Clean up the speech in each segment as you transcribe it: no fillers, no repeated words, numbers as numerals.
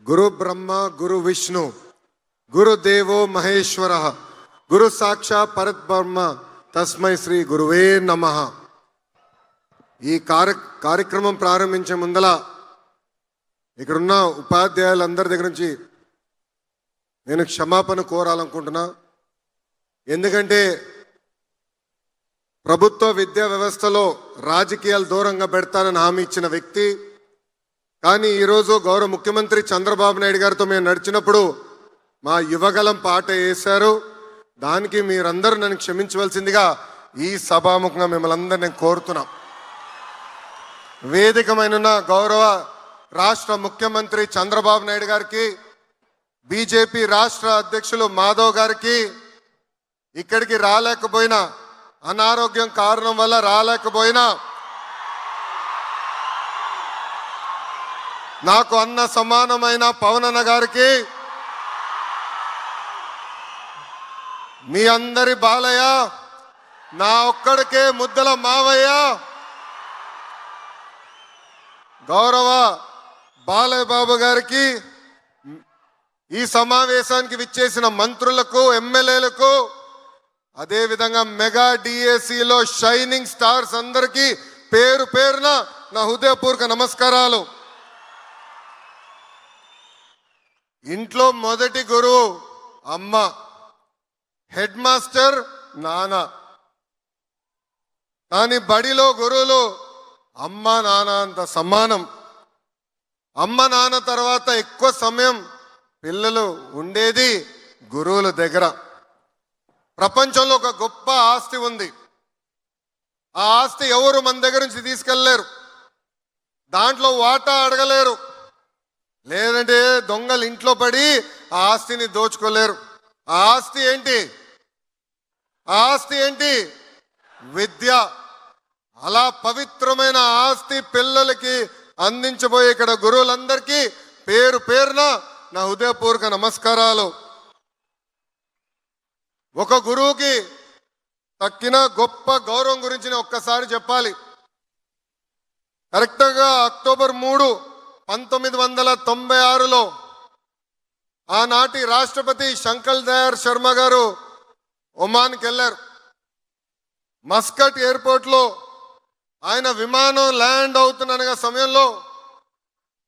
గురు బ్రహ్మ గురు విష్ణు గురుదేవో మహేశ్వర గురు సాక్షాత్ పరబ్రహ్మ తస్మై శ్రీ గురువే నమః. ఈ కార్యక్రమం ప్రారంభించే ముందల ఇక్కడున్న ఉపాధ్యాయులందరి దగ్గర నుంచి నేను క్షమాపణ కోరాలనుకుంటున్నా. ఎందుకంటే ప్రభుత్వ విద్యా వ్యవస్థలో రాజకీయాలు దూరంగా పెడతానని హామీ ఇచ్చిన వ్యక్తి, కానీ ఈరోజు గౌరవ ముఖ్యమంత్రి చంద్రబాబు నాయుడు గారితో మేము నడిచినప్పుడు మా యువగలం పాట వేశారు. దానికి మీరందరూ నన్ను క్షమించవలసిందిగా ఈ సభాముఖంగా మిమ్మల్ని అందరూ నేను కోరుతున్నా. వేదికమైన గౌరవ రాష్ట్ర ముఖ్యమంత్రి చంద్రబాబు నాయుడు గారికి, బీజేపీ రాష్ట్ర అధ్యక్షులు మాధవ్ గారికి, ఇక్కడికి రాలేకపోయినా అనారోగ్యం కారణం వల్ల రాలేకపోయినా నాకు అన్న సమానమైన పవన్ అన్న గారికి, మీ అందరి బాలయ్య, నా ఒక్కడికే ముద్దల మావయ్య, గౌరవ బాలయ్య బాబు గారికి, ఈ సమావేశానికి విచ్చేసిన మంత్రులకు, ఎమ్మెల్యేలకు, అదేవిధంగా మెగా డిఎస్సిలో షైనింగ్ స్టార్స్ అందరికీ పేరు పేరున నా హృదయపూర్వక నమస్కారాలు. ఇంట్లో మొదటి గురువు అమ్మ, హెడ్ మాస్టర్ నాన్న, కానీ బడిలో గురువులు అమ్మ నాన్న అంత సమానం. అమ్మ నాన్న తర్వాత ఎక్కువ సమయం పిల్లలు ఉండేది గురువుల దగ్గర. ప్రపంచంలో ఒక గొప్ప ఆస్తి ఉంది. ఆ ఆస్తి ఎవరు మన దగ్గర నుంచి తీసుకెళ్ళలేరు, దాంట్లో వాటా అడగలేరు, లేదంటే దొంగలు ఇంట్లో పడి ఆ ఆస్తిని దోచుకోలేరు. ఆ ఆస్తి ఏంటి? ఆ ఆస్తి ఏంటి? విద్య. అలా పవిత్రమైన ఆస్తి పిల్లలకి అందించబోయే ఇక్కడ గురువులందరికీ పేరు పేరున నా హృదయపూర్వక నమస్కారాలు. ఒక గురువుకి తక్కిన గొప్ప గౌరవం గురించి నేను ఒక్కసారి చెప్పాలి. కరెక్ట్గా అక్టోబర్ 3, 1996లో ఆనాటి రాష్ట్రపతి శంకర్ దయాళ్ శర్మ గారు ఒమాన్కి వెళ్ళారు. మస్కట్ ఎయిర్పోర్ట్లో ఆయన విమానం ల్యాండ్ అవుతున్న సమయంలో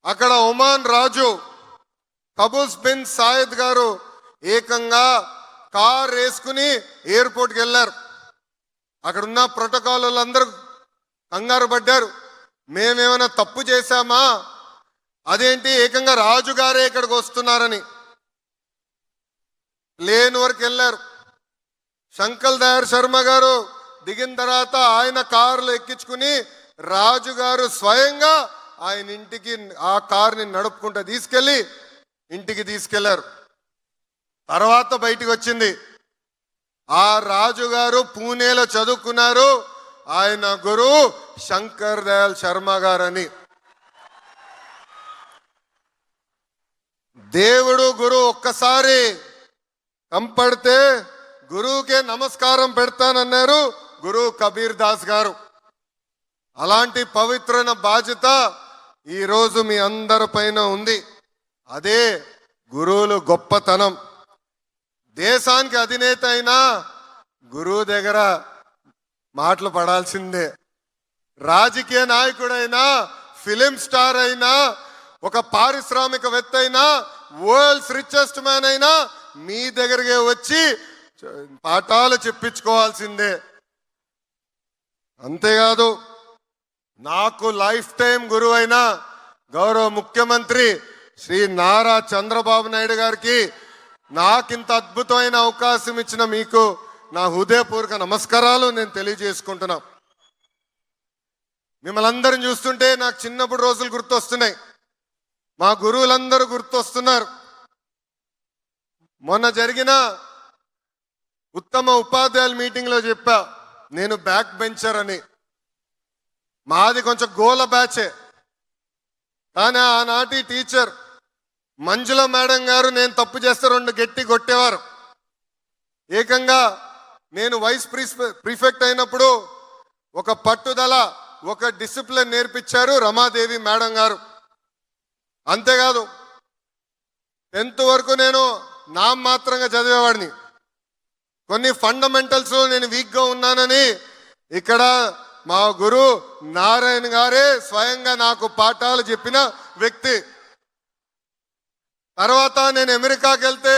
అక్కడ ఒమాన్ రాజు కబూస్ బిన్ సాయద్ గారు ఏకంగా కార్ వేసుకుని ఎయిర్పోర్ట్కి వెళ్ళారు. అక్కడున్న ప్రోటోకాల్ వాళ్ళందరూ కంగారు పడ్డారు, మేమేమైనా తప్పు చేశామా, అదేంటి ఏకంగా రాజుగారే ఇక్కడికి వస్తున్నారని. ప్లేన్ వరకు వెళ్ళారు. శంకర్ దయాళ్ శర్మ గారు దిగిన తర్వాత ఆయన కారులో ఎక్కించుకుని రాజుగారు స్వయంగా ఆయన ఇంటికి ఆ కారుని నడుపుకుంటూ తీసుకెళ్ళి ఇంటికి తీసుకెళ్లారు. తర్వాత బయటికి వచ్చింది, ఆ రాజుగారు పూణేలో చదువుకున్నారు, ఆయన గురువు శంకర్ దయాళ్ శర్మ గారని. దేవుడు గురువు ఒక్కసారి కంపడితే గురువుకే నమస్కారం పెడతానన్నారు గురువు కబీర్ దాస్ గారు. అలాంటి పవిత్రమైన బాధ్యత ఈరోజు మీ అందరి పైన ఉంది. అదే గురువులు గొప్పతనం. దేశానికి అధినేత అయినా గురువు దగ్గర మాటలు పడాల్సిందే. రాజకీయ నాయకుడైనా, ఫిలిం స్టార్ అయినా, ఒక పారిశ్రామికవేత్త అయినా, వరల్డ్స్ రిచెస్ట్ మ్యాన్ అయినా మీ దగ్గరికి వచ్చి పాఠాలు చెప్పించుకోవాల్సిందే. అంతేకాదు, నాకు లైఫ్ టైం గురువు అయిన గౌరవ ముఖ్యమంత్రి శ్రీ నారా చంద్రబాబు నాయుడు గారికి నాకింత అద్భుతమైన అవకాశం ఇచ్చిన మీకు నా హృదయపూర్వక నమస్కారాలు నేను తెలియజేసుకుంటున్నా. మిమ్మల్ని అందరిని చూస్తుంటే నాకు చిన్నప్పుడు రోజులు గుర్తొస్తున్నాయి, మా గురువులందరూ గుర్తొస్తున్నారు. మొన్న జరిగిన ఉత్తమ ఉపాధ్యాయుల మీటింగ్లో చెప్పా, నేను బ్యాక్ బెంచర్ అని. మాది కొంచెం గోల బ్యాచే, కానీ ఆనాటి టీచర్ మంజుల మేడం గారు నేను తప్పు చేస్తే 2 గట్టి కొట్టేవారు. ఏకంగా నేను వైస్ ప్రిఫెక్ట్ అయినప్పుడు ఒక పట్టుదల, ఒక డిసిప్లిన్ నేర్పించారు రమాదేవి మేడం గారు. అంతేకాదు 10th వరకు నేను నామమాత్రంగా చదివేవాడిని. కొన్ని ఫండమెంటల్స్ నేను వీక్గా ఉన్నానని ఇక్కడ మా గురు నారాయణ గారే స్వయంగా నాకు పాఠాలు చెప్పిన వ్యక్తి. తర్వాత నేను అమెరికాకి వెళ్తే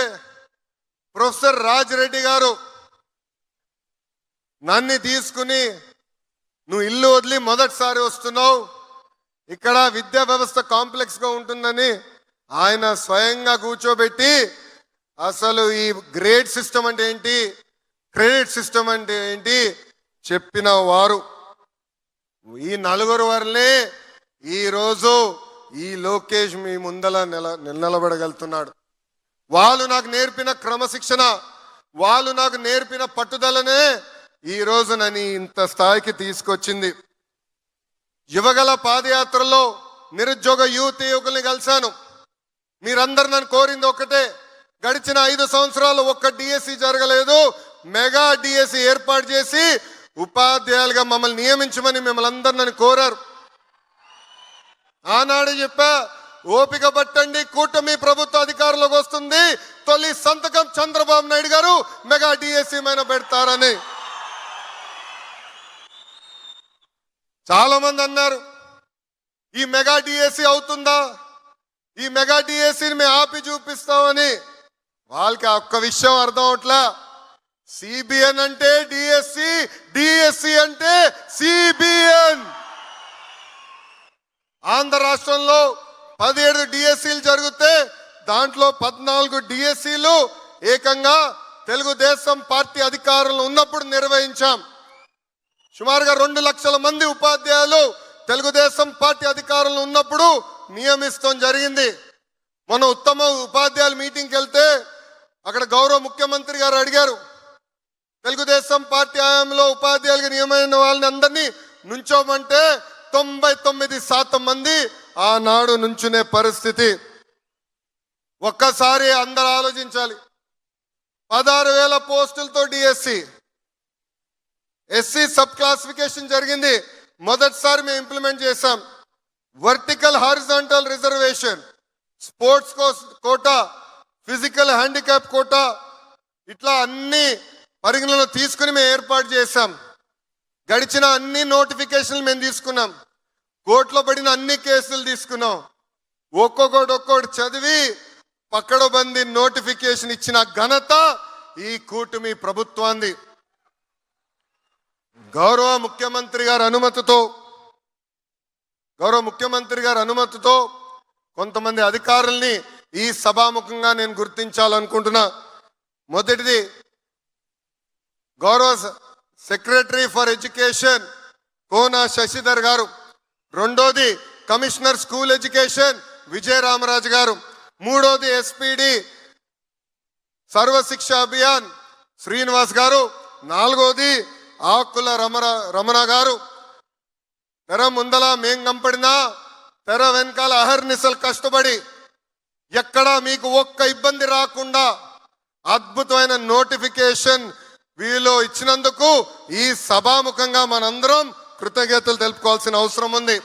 ప్రొఫెసర్ రాజ్ రెడ్డి గారు నన్ను తీసుకుని, నువ్వు ఇల్లు వదిలి మొదటిసారి వస్తున్నావు, ఇక్కడ విద్యా వ్యవస్థ కాంప్లెక్స్గా ఉంటుందని ఆయన స్వయంగా కూర్చోబెట్టి అసలు ఈ గ్రేడ్ సిస్టమ్ అంటే ఏంటి, క్రెడిట్ సిస్టమ్ అంటే ఏంటి చెప్పిన వారు. ఈ నలుగురు వరలే ఈరోజు ఈ లోకేష్ మీ ముందల నిలబడగలుగుతున్నాడు. వాళ్ళు నాకు నేర్పిన క్రమశిక్షణ, వాళ్ళు నాకు నేర్పిన పట్టుదలనే ఈరోజు నన్ను ఇంత స్థాయికి తీసుకొచ్చింది. యువగల పాదయాత్రలో నిరుద్యోగ యువకుల్ని కలిశాను. మీరందరూ నన్ను కోరింది ఒకటే, గడిచిన 5 సంవత్సరాలు ఒక్క డిఎస్సి జరగలేదు, మెగా డిఎస్సి ఏర్పాటు చేసి ఉపాధ్యాయులుగా మమ్మల్ని నియమించమని మిమ్మల్ని అందరూ నన్ను కోరారు. ఆనాడు చెప్పా, ఓపిక పట్టండి, కూటమి ప్రభుత్వ అధికారంలోకి వస్తుంది, తొలి సంతకం చంద్రబాబు నాయుడు గారు మెగా డిఎస్సి మీద పెడతారని. చాలా మంది అన్నారు ఈ మెగా డిఎస్సి అవుతుందా, ఈ మెగా డిఎస్సిని మేము ఆపి చూపిస్తామని. వాళ్ళకి ఒక్క విషయం అర్థం అవట్లా. సిబిఎన్ అంటే డిఎస్సి, డిఎస్సి అంటే సిబిఎన్. ఆంధ్ర రాష్ట్రంలో 17 డిఎస్సీలు జరిగితే దాంట్లో 14 డిఎస్సీలు ఏకంగా తెలుగుదేశం పార్టీ అధికారంలో ఉన్నప్పుడు నిర్వహించాం. సుమారుగా 2 లక్షల మంది ఉపాధ్యాయులు తెలుగుదేశం పార్టీ అధికారంలో ఉన్నప్పుడు నియమిస్తాం జరిగింది. మన ఉత్తమ ఉపాధ్యాయుల మీటింగ్కి వెళ్తే అక్కడ గౌరవ ముఖ్యమంత్రి గారు అడిగారు, తెలుగుదేశం పార్టీ హయాంలో ఉపాధ్యాయులుగా నియమైన వాళ్ళని అందరినీ నుంచోమంటే 99% మంది ఆనాడు నుంచునే పరిస్థితి. ఒక్కసారి అందరూ ఆలోచించాలి. 16,000 పోస్టులతో డిఎస్సి, ఎస్సీ సబ్ క్లాసిఫికేషన్ జరిగింది, మొదటిసారి మేము ఇంప్లిమెంట్ చేశాం. Vertical horizontal reservation, sports quota, physical handicap quota, ఇట్లా అన్ని పరిగణలో తీసుకుని మేము ఏర్పాటు చేశాం. గడిచిన అన్ని నోటిఫికేషన్లు మేము తీసుకున్నాం, కోర్టులో పడిన అన్ని కేసులు తీసుకున్నాం. ఒక్కొక్కటి చదివి పక్కడబంది నోటిఫికేషన్ ఇచ్చిన ఘనత ఈ కూటమి ప్రభుత్వాన్ని. గౌరవ ముఖ్యమంత్రి గారి అనుమతితో కొంతమంది అధికారుల్ని ఈ సభాముఖంగా నేను గుర్తించాలనుకుంటున్నా. మొదటిది గౌరవ secretary for education Kona Shashidhar గారు, రెండోది కమిషనర్ స్కూల్ ఎడ్యుకేషన్ విజయరామరాజు గారు, మూడోది ఎస్పీడి సర్వశిక్ష అభియాన్ శ్రీనివాస్ గారు, నాలుగోది ఆకుల రమణ గారు. తెర ముందల మేం కంపడినా తెర వెనకాల అహర్నిశలు కష్టపడి ఎక్కడా మీకు ఒక్క ఇబ్బంది రాకుండా అద్భుతమైన నోటిఫికేషన్ వీళ్ళు ఇచ్చినందుకు ఈ సభాముఖంగా మనందరం కృతజ్ఞతలు తెలుపుకోవాల్సిన అవసరం ఉంది.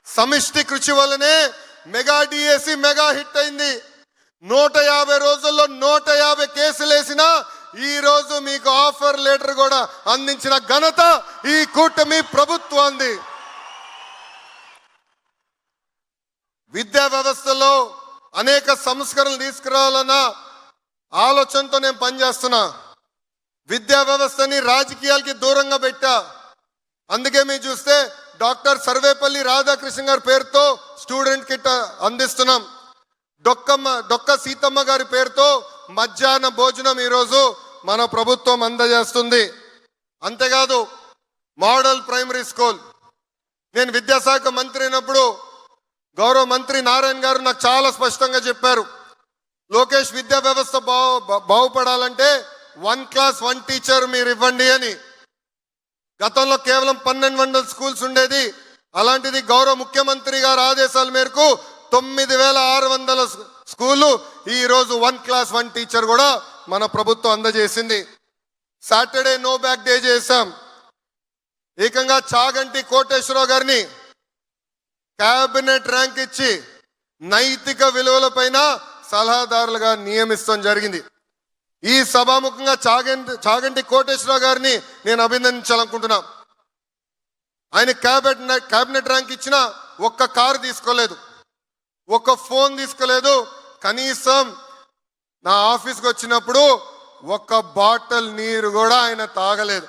సమిష్టి కృషి వల్లనే మెగా డిఎస్సి మెగా హిట్ అయింది. 150 రోజుల్లో 150 కేసులు వేసినా ఈ రోజు మీకు ఆఫర్ లెటర్ కూడా అందించిన ఘనత ఈ కూటమి ప్రభుత్వాన్ని. విద్యా వ్యవస్థలో అనేక సంస్కరణలు తీసుకురావాలన్న ఆలోచనతో నేను పనిచేస్తున్నా. విద్యా వ్యవస్థని రాజకీయాలకి దూరంగా పెట్టా. అందుకే మీరు చూస్తే డాక్టర్ సర్వేపల్లి రాధాకృష్ణ గారి పేరుతో స్టూడెంట్ కిట్ అందిస్తున్నాం. డొక్క సీతమ్మ గారి పేరుతో మధ్యాహ్న భోజనం ఈరోజు మన ప్రభుత్వం అందజేస్తుంది. అంతేకాదు మోడల్ ప్రైమరీ స్కూల్, నేను విద్యాశాఖ మంత్రి అయినప్పుడు గౌరవ మంత్రి నారాయణ గారు నాకు చాలా స్పష్టంగా చెప్పారు, లోకేష్ విద్యా వ్యవస్థ బాగుపడాలంటే 1 క్లాస్ 1 టీచర్ మీరు ఇవ్వండి అని. గతంలో కేవలం 1200 స్కూల్స్ ఉండేది, అలాంటిది గౌరవ ముఖ్యమంత్రి గారి ఆదేశాల మేరకు 9600 స్కూలు ఈరోజు 1 క్లాస్ 1 టీచర్ కూడా మన ప్రభుత్వం అందజేసింది. సాటర్డే నో బ్యాక్ డే చేశాం. ఏకంగా చాగంటి కోటేశ్వరరావు గారిని క్యాబినెట్ ర్యాంక్ ఇచ్చి నైతిక విలువలపైన సలహాదారులుగా నియమిస్తాం జరిగింది. ఈ సభాముఖంగా చాగంటి కోటేశ్వరరావు గారిని నేను అభినందించాలనుకుంటున్నా. ఆయన క్యాబినెట్ ర్యాంక్ ఇచ్చిన ఒక్క కారు తీసుకోలేదు, ఒక్క ఫోన్ తీసుకోలేదు, కనీసం నా ఆఫీస్కి వచ్చినప్పుడు ఒక్క బాటిల్ నీరు కూడా ఆయన తాగలేదు.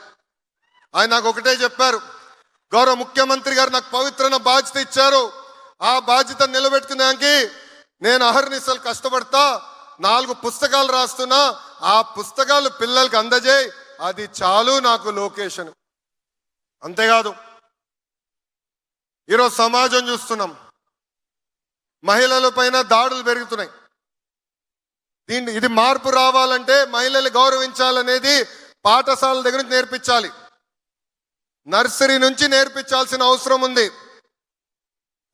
ఆయన నాకు ఒకటే చెప్పారు, గౌరవ ముఖ్యమంత్రి గారు నాకు పవిత్రమైన బాధ్యత ఇచ్చారు, ఆ బాధ్యత నిలబెట్టుకునేకి నేను అహర్నిశలు కష్టపడతా, 4 పుస్తకాలు రాస్తున్నా, ఆ పుస్తకాలు పిల్లలకి అందజేయి, అది చాలు నాకు లొకేషన్. అంతేకాదు ఈరోజు సమాజం చూస్తున్నాం, మహిళల పైన దాడులు పెరుగుతున్నాయి. ఇది మార్పు రావాలంటే మహిళలు గౌరవించాలనేది పాఠశాల దగ్గర నుంచి నేర్పించాలి, నర్సరీ నుంచి నేర్పించాల్సిన అవసరం ఉంది.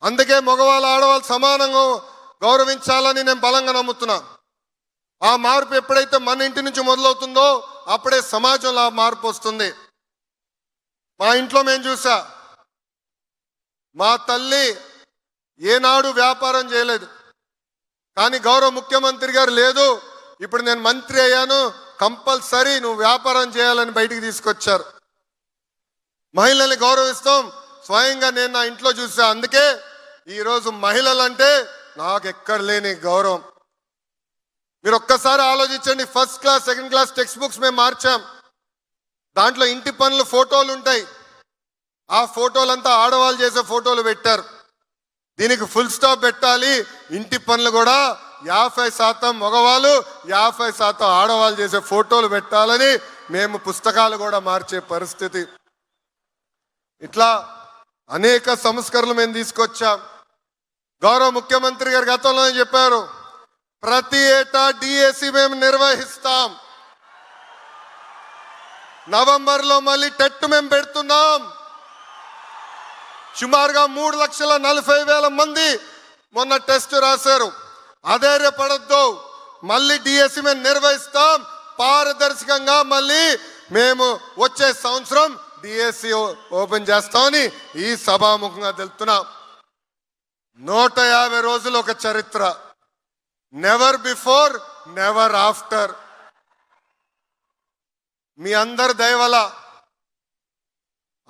అందుకే మగవాళ్ళు ఆడవాళ్ళు సమానంగా గౌరవించాలని నేను బలంగా నమ్ముతున్నా. ఆ మార్పు ఎప్పుడైతే మన ఇంటి నుంచి మొదలవుతుందో అప్పుడే సమాజంలో ఆ మార్పు వస్తుంది. మా ఇంట్లో మేము చూసా, మా తల్లి ఏనాడు వ్యాపారం చేయలేదు, కానీ గౌరవ ముఖ్యమంత్రి గారు లేదు, ఇప్పుడు నేను మంత్రి అయ్యాను, కంపల్సరీ నువ్వు వ్యాపారం చేయాలని బయటికి తీసుకొచ్చారు. మహిళల్ని గౌరవిస్తాం, స్వయంగా నేను నా ఇంట్లో చూసా. అందుకే ఈరోజు మహిళలంటే నాకు ఎక్కడ లేని గౌరవం. మీరు ఒక్కసారి ఆలోచించండి, first class second class text books మేము మార్చాం, దాంట్లో ఇంటి పనులు ఫోటోలు ఉంటాయి, ఆ ఫోటోలంతా ఆడవాళ్ళు చేసే ఫోటోలు పెట్టారు. దీనికి ఫుల్ స్టాప్ పెట్టాలి, ఇంటి పనులు కూడా 50% మగవాళ్ళు 50% ఆడవాళ్ళు చేసే ఫోటోలు పెట్టాలని మేము పుస్తకాలు కూడా మార్చే పరిస్థితి. ఇట్లా అనేక సంస్కరణలు మేము తీసుకొచ్చాం. గౌరవ ముఖ్యమంత్రి గారు గతంలోనే చెప్పారు, ప్రతి ఏటా డిఎస్సి మేము నిర్వహిస్తాం, నవంబర్లో మళ్ళీ టెట్ మేము పెడుతున్నాం. సుమారుగా 3,40,000 మంది మొన్న టెస్ట్ రాశారు. అధైర్యపడద్దు, మళ్ళీ డిఎస్సి మేము నిర్వహిస్తాం, పారదర్శకంగా మళ్ళీ మేము వచ్చే సంవత్సరం డిఎస్సి ఓపెన్ చేస్తామని ఈ సభాముఖంగా తెలుపుతున్నాం. 150 రోజులు ఒక చరిత్ర, నెవర్ బిఫోర్ నెవర్ ఆఫ్టర్. మీ అందరి దయ వల్ల,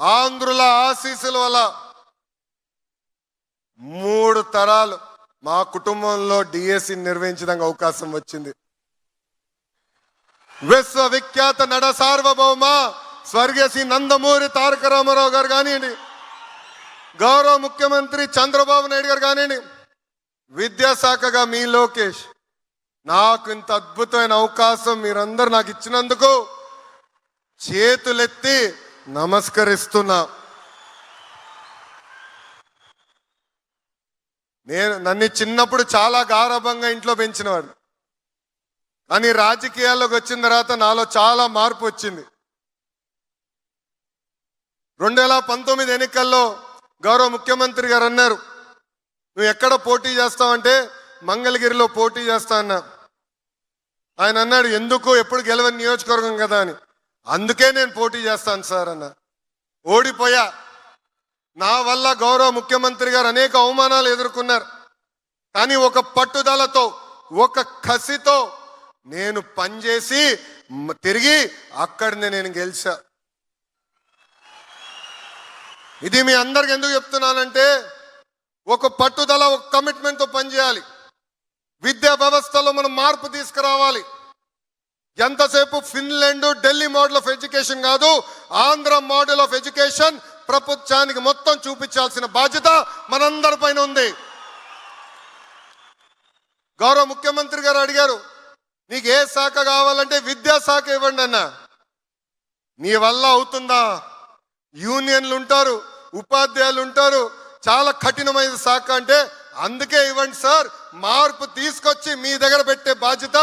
ఆంధ్రుల ఆశీస్సుల వల్ల 3 తరాలు మా కుటుంబంలో డిఎస్సి నిర్వహించడానికి అవకాశం వచ్చింది. విశ్వవిఖ్యాత నడ సార్వభౌమ స్వర్గీయ శ్రీ నందమూరి తారక రామారావు గారు కానివ్వండి, గౌరవ ముఖ్యమంత్రి చంద్రబాబు నాయుడు గారు కానివ్వండి, విద్యాశాఖగా మీ లోకేష్, నాకు ఇంత అద్భుతమైన అవకాశం మీరందరూ నాకు ఇచ్చినందుకు చేతులెత్తి నమస్కరిస్తున్నా. నన్ను చిన్నప్పుడు చాలా గారాభంగా ఇంట్లో పెంచినవాడు, కానీ రాజకీయాల్లోకి వచ్చిన తర్వాత నాలో చాలా మార్పు వచ్చింది. 2019 ఎన్నికల్లో గౌరవ ముఖ్యమంత్రి గారు అన్నారు, నువ్వు ఎక్కడ పోటీ చేస్తావంటే మంగళగిరిలో పోటీ చేస్తా అన్నా. ఆయన అన్నాడు, ఎందుకు, ఎప్పుడు గెలవని నియోజకవర్గం కదా అని. అందుకే నేను పోటీ చేస్తాను సార్ అన్న. ఓడిపోయా. నా వల్ల గౌరవ ముఖ్యమంత్రి గారు అనేక అవమానాలు ఎదుర్కొన్నారు, కానీ ఒక పట్టుదలతో ఒక కసితో నేను పనిచేసి తిరిగి అక్కడనే నేను గెలిచా. ఇది మీ అందరికి ఎందుకు చెప్తున్నానంటే, ఒక పట్టుదల, ఒక కమిట్మెంట్తో పనిచేయాలి. విద్యా వ్యవస్థలో మనం మార్పు తీసుకురావాలి. ఎంతసేపు Finland, Delhi model of education కాదు, ఆంధ్ర మోడల్ ఆఫ్ ఎడ్యుకేషన్ ప్రపంచానికి మొత్తం చూపించాల్సిన బాధ్యత మనందరిపైన ఉంది. గౌరవ ముఖ్యమంత్రి గారు అడిగారు, నీకు ఏ శాఖ కావాలంటే విద్యాశాఖ ఇవ్వండి అన్న. నీ వల్ల అవుతుందా? యూనియన్లు ఉంటారు, ఉపాధ్యాయులు ఉంటారు, చాలా కఠినమైన శాఖ అంటే అందుకే ఇవ్వండి సార్, మార్పు తీసుకొచ్చి మీ దగ్గర పెట్టే బాధ్యత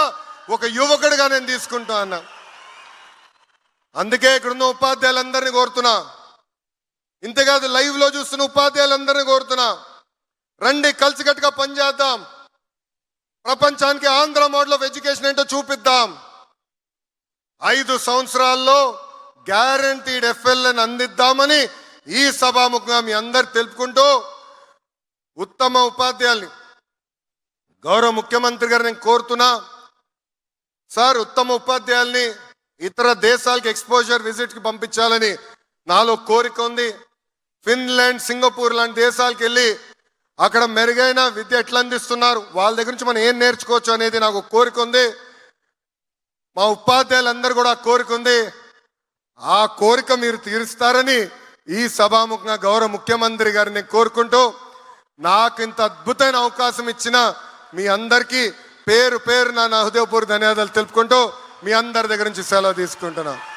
ఒక యువకుడిగా నేను తీసుకుంటా అన్న. అందుకే ఇక్కడున్న ఉపాధ్యాయులందరినీ కోరుతున్నా, ఇంతేకాదు లైవ్ లో చూస్తున్న ఉపాధ్యాయులందరినీ కోరుతున్నా, రండి కలిసికట్టుగా పనిచేద్దాం, ప్రపంచానికి ఆంధ్ర మోడల్ ఆఫ్ ఎడ్యుకేషన్ ఏంటో చూపిద్దాం. 5 సంవత్సరాల్లో గ్యారంటీడ్ ఎఫ్ఎల్ఎన్ అందిద్దామని ఈ సభాముఖంగా మీ అందరు తెలుపుకుంటూ, ఉత్తమ ఉపాధ్యాయుల్ని గౌరవ ముఖ్యమంత్రి గారు నేను కోరుతున్నా, సార్ ఉత్తమ ఉపాధ్యాయుల్ని ఇతర దేశాలకు ఎక్స్పోజర్ విజిట్కి పంపించాలని నాలో కోరిక ఉంది. ఫిన్లాండ్, సింగపూర్ లాంటి దేశాలకు వెళ్ళి అక్కడ మెరుగైన విద్య ఎట్లా అందిస్తున్నారు, వాళ్ళ దగ్గర నుంచి మనం ఏం నేర్చుకోవచ్చు అనేది నాకు కోరిక ఉంది. మా ఉపాధ్యాయులందరూ కూడా కోరిక ఉంది. ఆ కోరిక మీరు తీరుస్తారని ఈ సభాముఖంగా గౌరవ ముఖ్యమంత్రి గారిని కోరుకుంటూ, నాకు ఇంత అద్భుతమైన అవకాశం ఇచ్చిన మీ అందరికీ పేరు పేరు నా హృదయపూర్వక ధన్యవాదాలు తెలుపుకుంటూ మీ అందరి దగ్గర నుంచి సెలవు తీసుకుంటున్నాను.